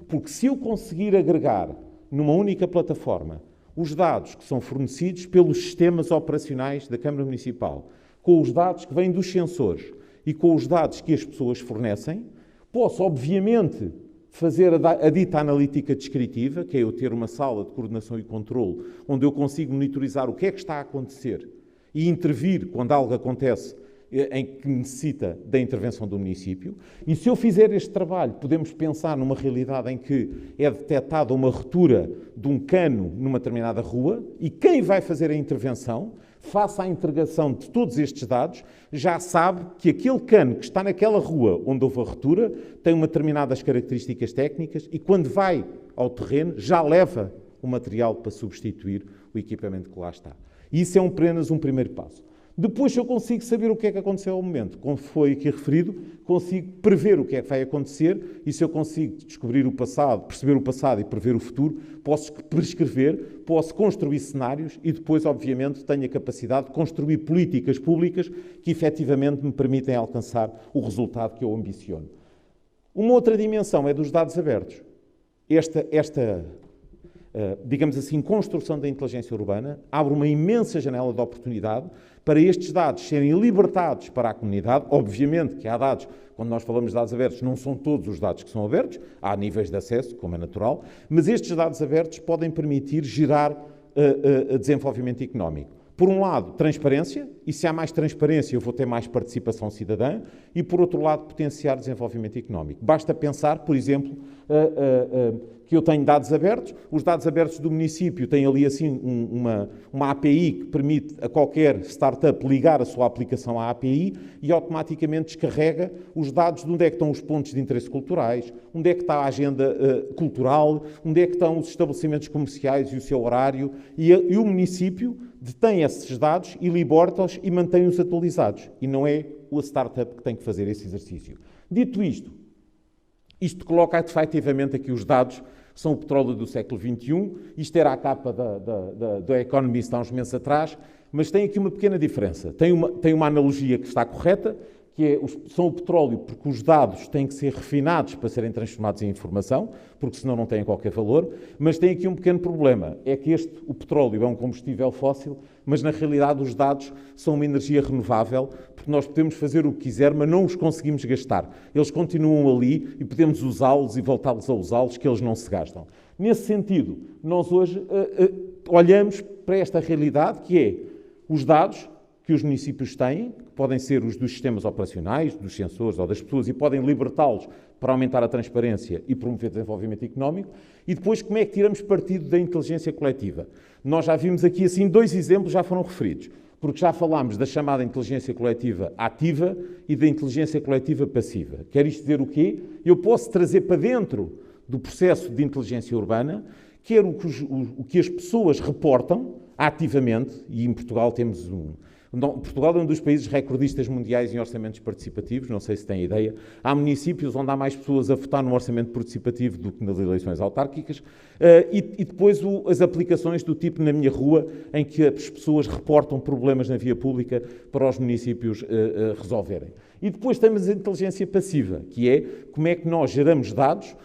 Porque se eu conseguir agregar numa única plataforma os dados que são fornecidos pelos sistemas operacionais da Câmara Municipal, com os dados que vêm dos sensores e com os dados que as pessoas fornecem, posso, obviamente, fazer a dita analítica descritiva, que é eu ter uma sala de coordenação e controle, onde eu consigo monitorizar o que é que está a acontecer e intervir quando algo acontece em que necessita da intervenção do município. E se eu fizer este trabalho, podemos pensar numa realidade em que é detectada uma ruptura de um cano numa determinada rua e quem vai fazer a intervenção, face à integração de todos estes dados, já sabe que aquele cano que está naquela rua onde houve a ruptura tem uma determinadas características técnicas e quando vai ao terreno já leva o material para substituir o equipamento que lá está. E isso é apenas um primeiro passo. Depois, se eu consigo saber o que é que aconteceu ao momento, como foi aqui referido, consigo prever o que é que vai acontecer e se eu consigo descobrir o passado, perceber o passado e prever o futuro, posso prescrever, posso construir cenários e depois, obviamente, tenho a capacidade de construir políticas públicas que efetivamente me permitem alcançar o resultado que eu ambiciono. Uma outra dimensão é dos dados abertos. Digamos assim, construção da inteligência urbana abre uma imensa janela de oportunidade para estes dados serem libertados para a comunidade. Obviamente que há dados, quando nós falamos de dados abertos, não são todos os dados que são abertos, há níveis de acesso, como é natural, mas estes dados abertos podem permitir gerar desenvolvimento económico. Por um lado, transparência, e se há mais transparência eu vou ter mais participação cidadã, e por outro lado, potenciar desenvolvimento económico. Basta pensar, por exemplo, que eu tenho dados abertos, os dados abertos do município têm ali assim uma API que permite a qualquer startup ligar a sua aplicação à API e automaticamente descarrega os dados de onde é que estão os pontos de interesse culturais, onde é que está a agenda cultural, onde é que estão os estabelecimentos comerciais e o seu horário, e o município detém esses dados e liberta-os e mantém-os atualizados. E não é a startup que tem que fazer esse exercício. Dito isto coloca efetivamente aqui os dados, são o petróleo do século XXI, isto era a capa da Economist há uns meses atrás, mas tem aqui uma pequena diferença. Tem uma analogia que está correta, que são o petróleo porque os dados têm que ser refinados para serem transformados em informação, porque senão não têm qualquer valor, mas tem aqui um pequeno problema, é que o petróleo é um combustível fóssil, mas na realidade os dados são uma energia renovável, porque nós podemos fazer o que quiser, mas não os conseguimos gastar. Eles continuam ali e podemos usá-los e voltá-los a usá-los, que eles não se gastam. Nesse sentido, nós hoje olhamos para esta realidade, que é os dados que os municípios têm, que podem ser os dos sistemas operacionais, dos sensores ou das pessoas, e podem libertá-los para aumentar a transparência e promover o desenvolvimento económico, e depois como é que tiramos partido da inteligência coletiva. Nós já vimos aqui, assim, 2 exemplos já foram referidos, porque já falámos da chamada inteligência coletiva ativa e da inteligência coletiva passiva. Quer isto dizer o quê? Eu posso trazer para dentro do processo de inteligência urbana, quer o que as pessoas reportam ativamente, e em Portugal temos Portugal é um dos países recordistas mundiais em orçamentos participativos, não sei se têm ideia. Há municípios onde há mais pessoas a votar no orçamento participativo do que nas eleições autárquicas. E depois as aplicações do tipo na minha rua, em que as pessoas reportam problemas na via pública para os municípios resolverem. E depois temos a inteligência passiva, que é como é que nós geramos dados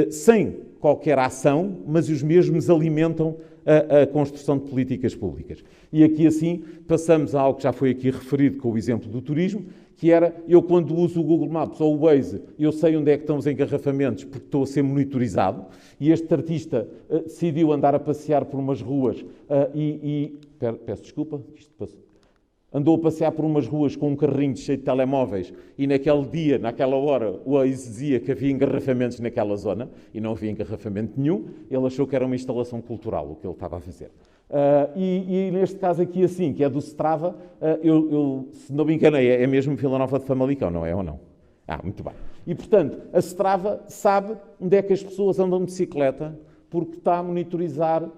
sem qualquer ação, mas os mesmos alimentam a construção de políticas públicas. E aqui, assim, passamos a algo que já foi aqui referido com o exemplo do turismo, que era, eu quando uso o Google Maps ou o Waze, eu sei onde é que estão os engarrafamentos porque estou a ser monitorizado, e este artista decidiu andar a passear por umas ruas peço desculpa, isto passou. Andou a passear por umas ruas com um carrinho cheio de telemóveis e naquele dia, naquela hora, o Waze dizia que havia engarrafamentos naquela zona e não havia engarrafamento nenhum. Ele achou que era uma instalação cultural o que ele estava a fazer. E neste caso aqui, assim, que é do Strava, se não me enganei, é mesmo Vila Nova de Famalicão, não é ou não? Muito bem. E, portanto, a Strava sabe onde é que as pessoas andam de bicicleta porque está a monitorizar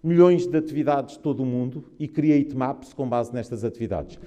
milhões de atividades de todo o mundo e cria heatmaps com base nestas atividades.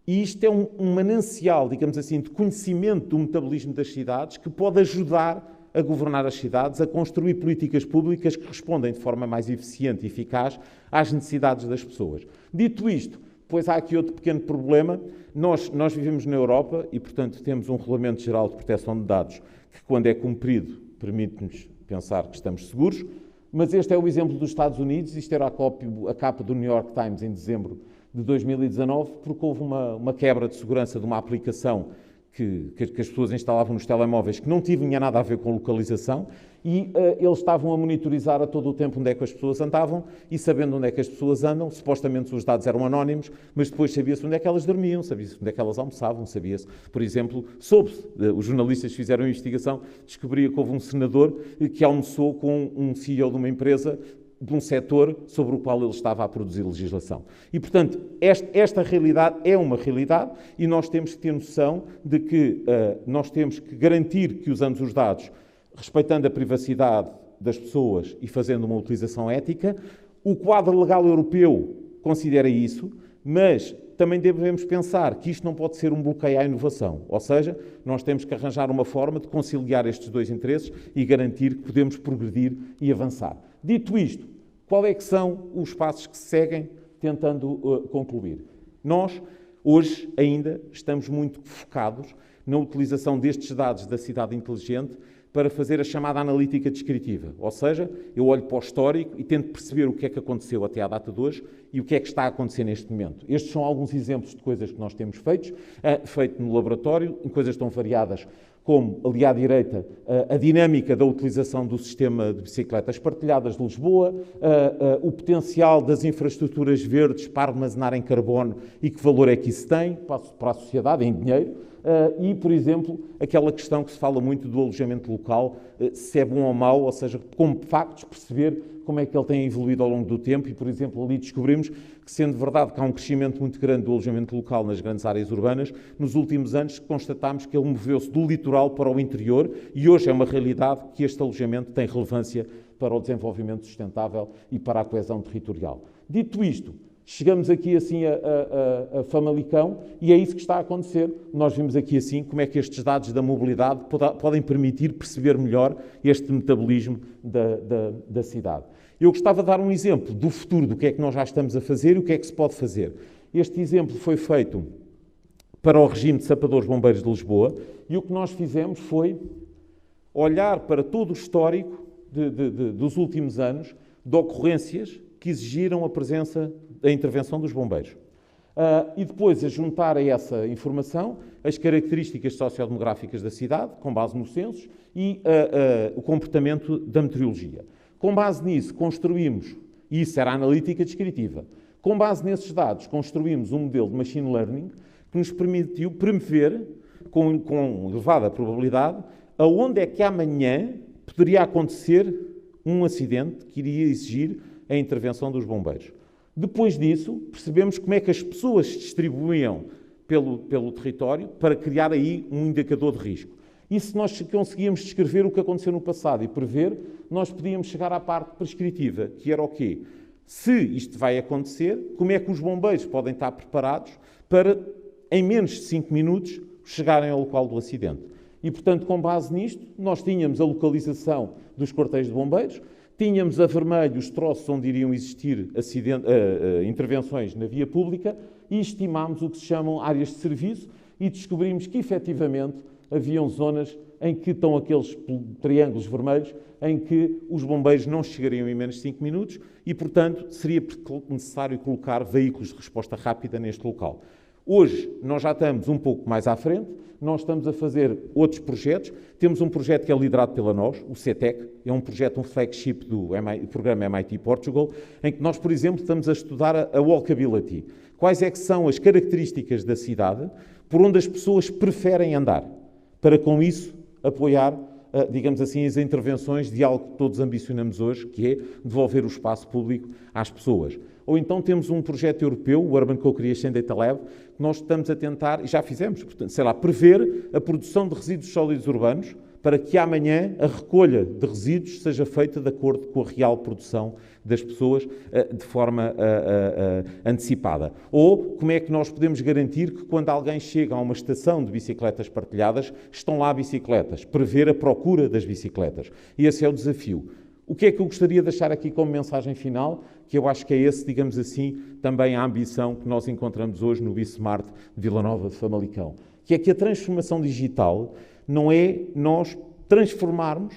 E isto é um manancial, digamos assim, de conhecimento do metabolismo das cidades que pode ajudar a governar as cidades, a construir políticas públicas que respondem de forma mais eficiente e eficaz às necessidades das pessoas. Dito isto, pois há aqui outro pequeno problema. Nós vivemos na Europa e, portanto, temos um Regulamento Geral de Proteção de Dados que, quando é cumprido, permite-nos pensar que estamos seguros, mas este é o exemplo dos Estados Unidos. Isto era a capa do New York Times em dezembro de 2019, porque houve uma quebra de segurança de uma aplicação que as pessoas instalavam nos telemóveis, que não tinha nada a ver com localização, e eles estavam a monitorizar a todo o tempo onde é que as pessoas andavam, e sabendo onde é que as pessoas andam, supostamente os dados eram anónimos, mas depois sabia-se onde é que elas dormiam, sabia-se onde é que elas almoçavam, sabia-se, por exemplo, soube-se, os jornalistas fizeram a investigação, descobria que houve um senador que almoçou com um CEO de uma empresa de um setor sobre o qual ele estava a produzir legislação. E, portanto, esta realidade é uma realidade e nós temos que ter noção de que nós temos que garantir que, usando os dados, respeitando a privacidade das pessoas e fazendo uma utilização ética, o quadro legal europeu considera isso, mas também devemos pensar que isto não pode ser um bloqueio à inovação. Ou seja, nós temos que arranjar uma forma de conciliar estes dois interesses e garantir que podemos progredir e avançar. Dito isto, qual é que são os passos que se seguem tentando concluir? Nós, hoje, ainda estamos muito focados na utilização destes dados da cidade inteligente para fazer a chamada analítica descritiva. Ou seja, eu olho para o histórico e tento perceber o que é que aconteceu até à data de hoje e o que é que está a acontecer neste momento. Estes são alguns exemplos de coisas que nós temos feito no laboratório, em coisas tão variadas como, ali à direita, a dinâmica da utilização do sistema de bicicletas partilhadas de Lisboa, o potencial das infraestruturas verdes para armazenarem carbono e que valor é que isso tem para a sociedade, em dinheiro, e, por exemplo, aquela questão que se fala muito do alojamento local, se é bom ou mau, ou seja, como factos, perceber como é que ele tem evoluído ao longo do tempo e, por exemplo, ali descobrimos que, sendo verdade que há um crescimento muito grande do alojamento local nas grandes áreas urbanas, nos últimos anos constatámos que ele moveu-se do litoral para o interior e hoje é uma realidade que este alojamento tem relevância para o desenvolvimento sustentável e para a coesão territorial. Dito isto, chegamos aqui assim a Famalicão e é isso que está a acontecer. Nós vimos aqui assim como é que estes dados da mobilidade podem permitir perceber melhor este metabolismo da cidade. Eu gostava de dar um exemplo do futuro, do que é que nós já estamos a fazer e o que é que se pode fazer. Este exemplo foi feito para o regime de sapadores bombeiros de Lisboa e o que nós fizemos foi olhar para todo o histórico dos últimos anos de ocorrências que exigiram a intervenção dos bombeiros. E depois a juntar a essa informação as características sociodemográficas da cidade, com base nos censos, e o comportamento da meteorologia. Com base nisso, construímos, e isso era a analítica descritiva, com base nesses dados, construímos um modelo de machine learning que nos permitiu prever, com elevada probabilidade, aonde é que amanhã poderia acontecer um acidente que iria exigir a intervenção dos bombeiros. Depois disso, percebemos como é que as pessoas se distribuíam pelo território para criar aí um indicador de risco. E se nós conseguíamos descrever o que aconteceu no passado e prever, nós podíamos chegar à parte prescritiva, que era o quê? Se isto vai acontecer, como é que os bombeiros podem estar preparados para, em menos de 5 minutos, chegarem ao local do acidente? E, portanto, com base nisto, nós tínhamos a localização dos quartéis de bombeiros, tínhamos a vermelho os troços onde iriam existir intervenções na via pública e estimámos o que se chamam áreas de serviço e descobrimos que, efetivamente, haviam zonas em que estão aqueles triângulos vermelhos em que os bombeiros não chegariam em menos de 5 minutos e, portanto, seria necessário colocar veículos de resposta rápida neste local. Hoje, nós já estamos um pouco mais à frente, nós estamos a fazer outros projetos. Temos um projeto que é liderado pela nós, o CETEC, é um projeto, um flagship do programa MIT Portugal, em que nós, por exemplo, estamos a estudar a walkability. Quais é que são as características da cidade por onde as pessoas preferem andar, para com isso apoiar, digamos assim, as intervenções de algo que todos ambicionamos hoje, que é devolver o espaço público às pessoas. Ou então temos um projeto europeu, o Urban Co-Creation Data Lab, que nós estamos a tentar, e já fizemos, portanto, prever a produção de resíduos sólidos urbanos para que amanhã a recolha de resíduos seja feita de acordo com a real produção das pessoas de forma antecipada? Ou como é que nós podemos garantir que quando alguém chega a uma estação de bicicletas partilhadas, estão lá bicicletas, prever a procura das bicicletas? E esse é o desafio. O que é que eu gostaria de deixar aqui como mensagem final? Que eu acho que é esse, digamos assim, também a ambição que nós encontramos hoje no Bicemart de Vila Nova de Famalicão. Que é que a transformação digital não é nós transformarmos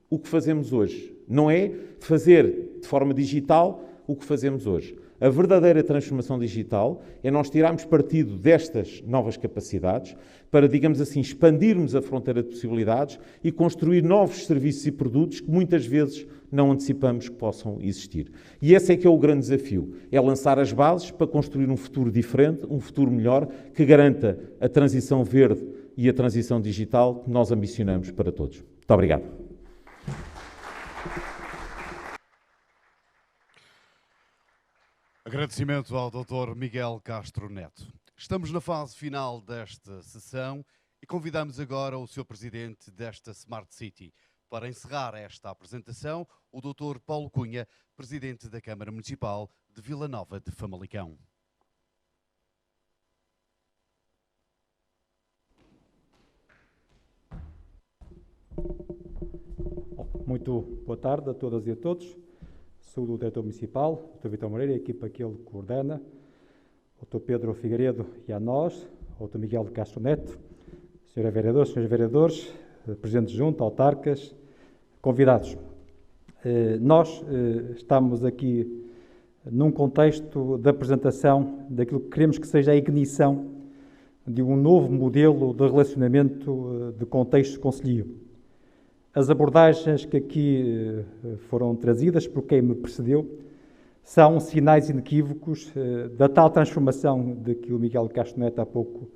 o que fazemos hoje. Não é fazer de forma digital o que fazemos hoje. A verdadeira transformação digital é nós tirarmos partido destas novas capacidades para, digamos assim, expandirmos a fronteira de possibilidades e construir novos serviços e produtos que muitas vezes não antecipamos que possam existir. E esse é que é o grande desafio, é lançar as bases para construir um futuro diferente, um futuro melhor, que garanta a transição verde e a transição digital que nós ambicionamos para todos. Muito obrigado. Agradecimento ao Dr. Miguel Castro Neto. Estamos na fase final desta sessão e convidamos agora o Sr. Presidente desta Smart City. Para encerrar esta apresentação, o Dr. Paulo Cunha, Presidente da Câmara Municipal de Vila Nova de Famalicão. Muito boa tarde a todas e a todos. Sou o Diretor Municipal, o Dr. Vitor Moreira, a equipa que ele coordena, o Dr. Pedro Figueiredo e a nós, o Dr. Miguel de Castro Neto, Sra. Vereadores, Srs. Vereadores, Presidente de Junta, autarcas, convidados. Nós estamos aqui num contexto de apresentação daquilo que queremos que seja a ignição de um novo modelo de relacionamento de contexto concelhio. As abordagens que aqui foram trazidas por quem me precedeu são sinais inequívocos da tal transformação de que o Miguel Castro Neto há pouco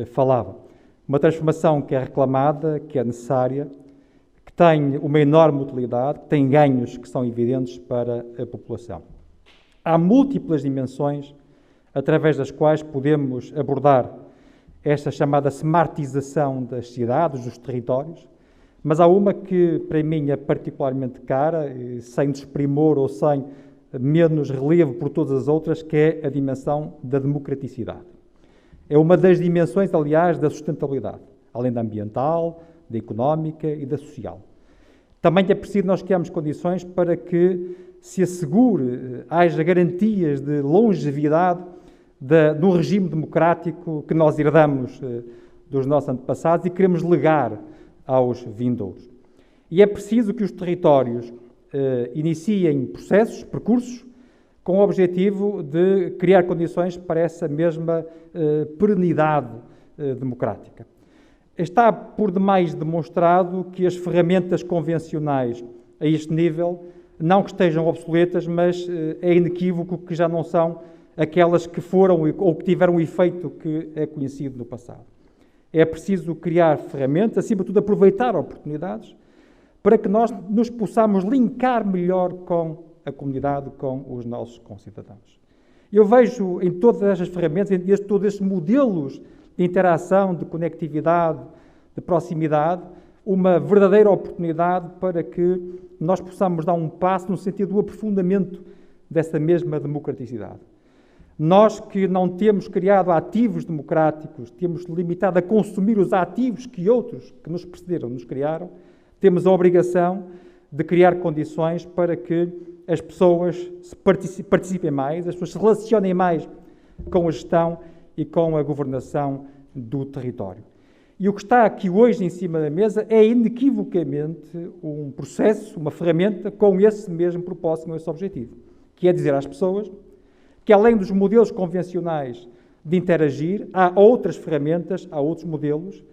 falava. Uma transformação que é reclamada, que é necessária, que tem uma enorme utilidade, que tem ganhos que são evidentes para a população. Há múltiplas dimensões através das quais podemos abordar esta chamada smartização das cidades, dos territórios, mas há uma que, para mim, é particularmente cara, sem desprimor ou sem menos relevo por todas as outras, que é a dimensão da democraticidade. É uma das dimensões, aliás, da sustentabilidade, além da ambiental, da económica e da social. Também é preciso nós criarmos condições para que se assegure, haja garantias de longevidade do regime democrático que nós herdamos dos nossos antepassados e queremos legar aos vindouros. E é preciso que os territórios iniciem processos, percursos, com o objetivo de criar condições para essa mesma perenidade democrática. Está por demais demonstrado que as ferramentas convencionais a este nível, não que estejam obsoletas, mas é inequívoco que já não são aquelas que foram ou que tiveram o efeito que é conhecido no passado. É preciso criar ferramentas, acima de tudo aproveitar oportunidades, para que nós nos possamos linkar melhor com a comunidade, com os nossos concidadãos. Eu vejo em todas estas ferramentas, em todos estes modelos de interação, de conectividade, de proximidade, uma verdadeira oportunidade para que nós possamos dar um passo no sentido do aprofundamento dessa mesma democraticidade. Nós que não temos criado ativos democráticos, temos limitado a consumir os ativos que outros que nos precederam nos criaram, temos a obrigação de criar condições para que as pessoas participem mais, as pessoas se relacionem mais com a gestão e com a governação do território. E o que está aqui hoje em cima da mesa é inequivocamente um processo, uma ferramenta com esse mesmo propósito, com esse objetivo, que é dizer às pessoas que, além dos modelos convencionais de interagir, há outras ferramentas, há outros modelos,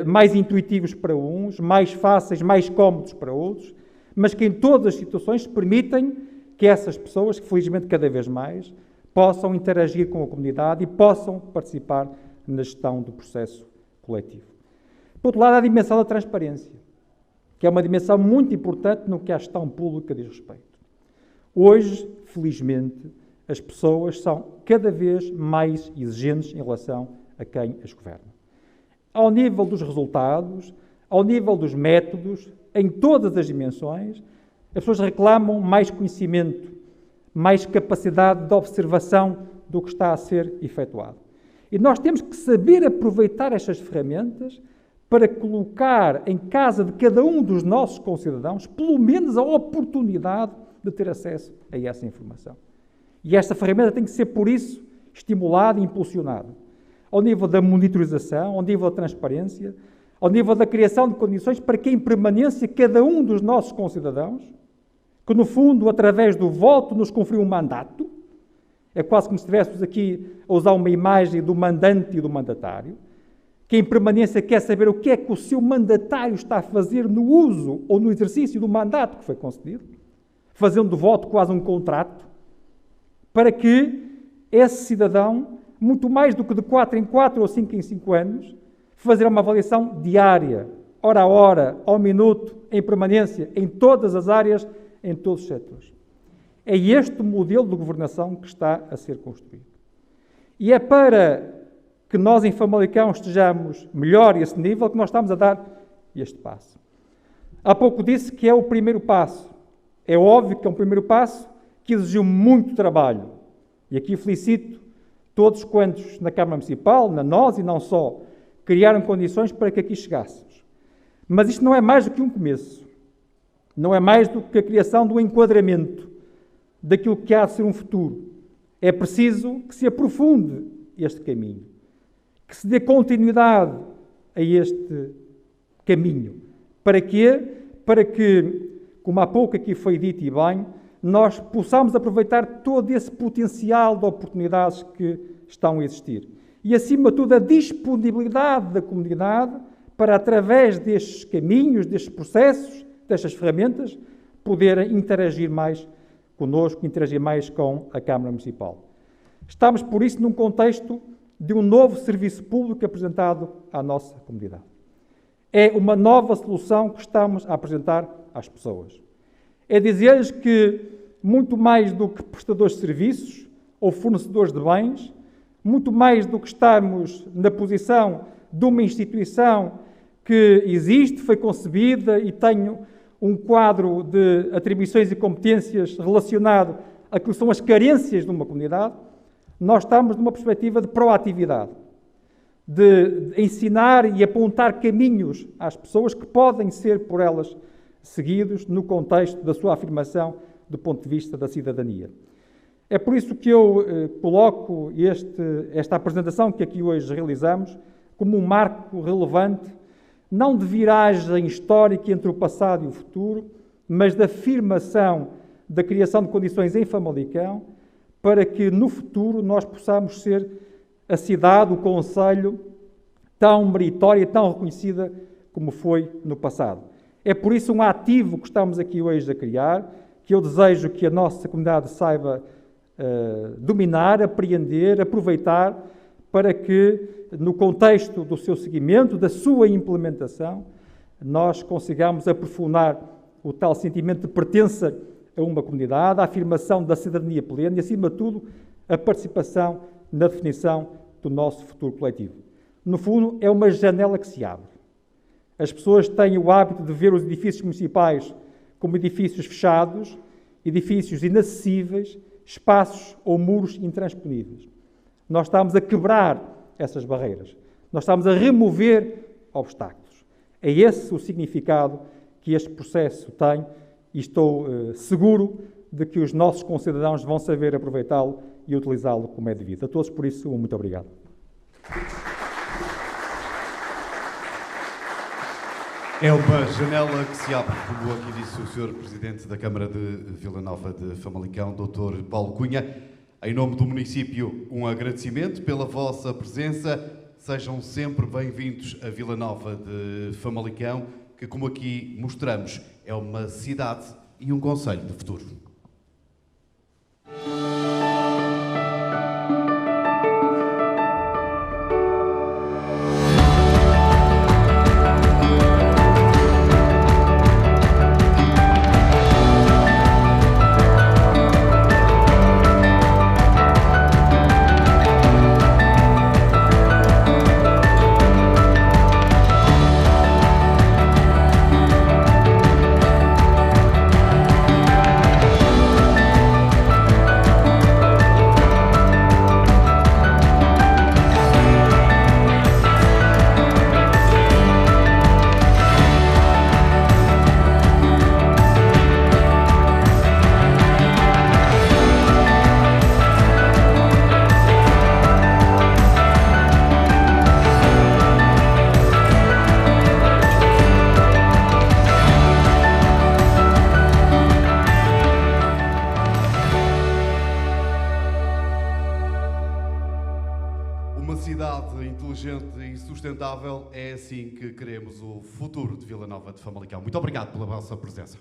mais intuitivos para uns, mais fáceis, mais cómodos para outros, mas que em todas as situações permitem que essas pessoas, que felizmente cada vez mais, possam interagir com a comunidade e possam participar na gestão do processo coletivo. Por outro lado, há a dimensão da transparência, que é uma dimensão muito importante no que à gestão pública diz respeito. Hoje, felizmente, as pessoas são cada vez mais exigentes em relação a quem as governa. Ao nível dos resultados, ao nível dos métodos, em todas as dimensões, as pessoas reclamam mais conhecimento, mais capacidade de observação do que está a ser efetuado. E nós temos que saber aproveitar estas ferramentas para colocar em casa de cada um dos nossos concidadãos, pelo menos a oportunidade de ter acesso a essa informação. E esta ferramenta tem que ser, por isso, estimulada e impulsionada. Ao nível da monitorização, ao nível da transparência, ao nível da criação de condições para que, em permanência, cada um dos nossos concidadãos, que, no fundo, através do voto, nos conferiu um mandato, é quase como se estivéssemos aqui a usar uma imagem do mandante e do mandatário, que em permanência quer saber o que é que o seu mandatário está a fazer no uso ou no exercício do mandato que foi concedido, fazendo do voto quase um contrato, para que esse cidadão, muito mais do que de 4 em 4 ou 5 em 5 anos, fazer uma avaliação diária, hora a hora, ao minuto, em permanência, em todas as áreas, em todos os setores. É este o modelo de governação que está a ser construído. E é para que nós, em Famalicão, estejamos melhor a esse nível que nós estamos a dar este passo. Há pouco disse que é o primeiro passo. É óbvio que é um primeiro passo que exigiu muito trabalho. E aqui felicito todos quantos na Câmara Municipal, na nós e não só, criaram condições para que aqui chegássemos. Mas isto não é mais do que um começo. Não é mais do que a criação do enquadramento daquilo que há de ser um futuro. É preciso que se aprofunde este caminho, que se dê continuidade a este caminho. Para quê? Para que, como há pouco aqui foi dito e bem, nós possamos aproveitar todo esse potencial de oportunidades que estão a existir. E, acima de tudo, a disponibilidade da comunidade para, através destes caminhos, destes processos, destas ferramentas, poder interagir mais connosco, interagir mais com a Câmara Municipal. Estamos, por isso, num contexto de um novo serviço público apresentado à nossa comunidade. É uma nova solução que estamos a apresentar às pessoas. É dizer-lhes que, muito mais do que prestadores de serviços ou fornecedores de bens, muito mais do que estarmos na posição de uma instituição que existe, foi concebida e tem um quadro de atribuições e competências relacionado a que são as carências de uma comunidade, nós estamos numa perspectiva de proatividade, de ensinar e apontar caminhos às pessoas que podem ser por elas seguidos no contexto da sua afirmação do ponto de vista da cidadania. É por isso que eu coloco esta apresentação que aqui hoje realizamos como um marco relevante, não de viragem histórica entre o passado e o futuro, mas de afirmação da criação de condições em Famalicão para que no futuro nós possamos ser a cidade, o concelho, tão meritória, tão reconhecida como foi no passado. É por isso um ativo que estamos aqui hoje a criar, que eu desejo que a nossa comunidade saiba dominar, apreender, aproveitar, para que, no contexto do seu seguimento, da sua implementação, nós consigamos aprofundar o tal sentimento de pertença a uma comunidade, a afirmação da cidadania plena e, acima de tudo, a participação na definição do nosso futuro coletivo. No fundo, é uma janela que se abre. As pessoas têm o hábito de ver os edifícios municipais como edifícios fechados, edifícios inacessíveis, espaços ou muros intransponíveis. Nós estamos a quebrar essas barreiras. Nós estamos a remover obstáculos. É esse o significado que este processo tem e estou seguro de que os nossos concidadãos vão saber aproveitá-lo e utilizá-lo como é devido. A todos, por isso, muito obrigado. É uma janela que se abre, como aqui disse o Sr. Presidente da Câmara de Vila Nova de Famalicão, Dr. Paulo Cunha. Em nome do município, um agradecimento pela vossa presença. Sejam sempre bem-vindos a Vila Nova de Famalicão, que, como aqui mostramos, é uma cidade e um concelho de futuro. inteligente e sustentável, é assim que queremos o futuro de Vila Nova de Famalicão. Muito obrigado pela vossa presença.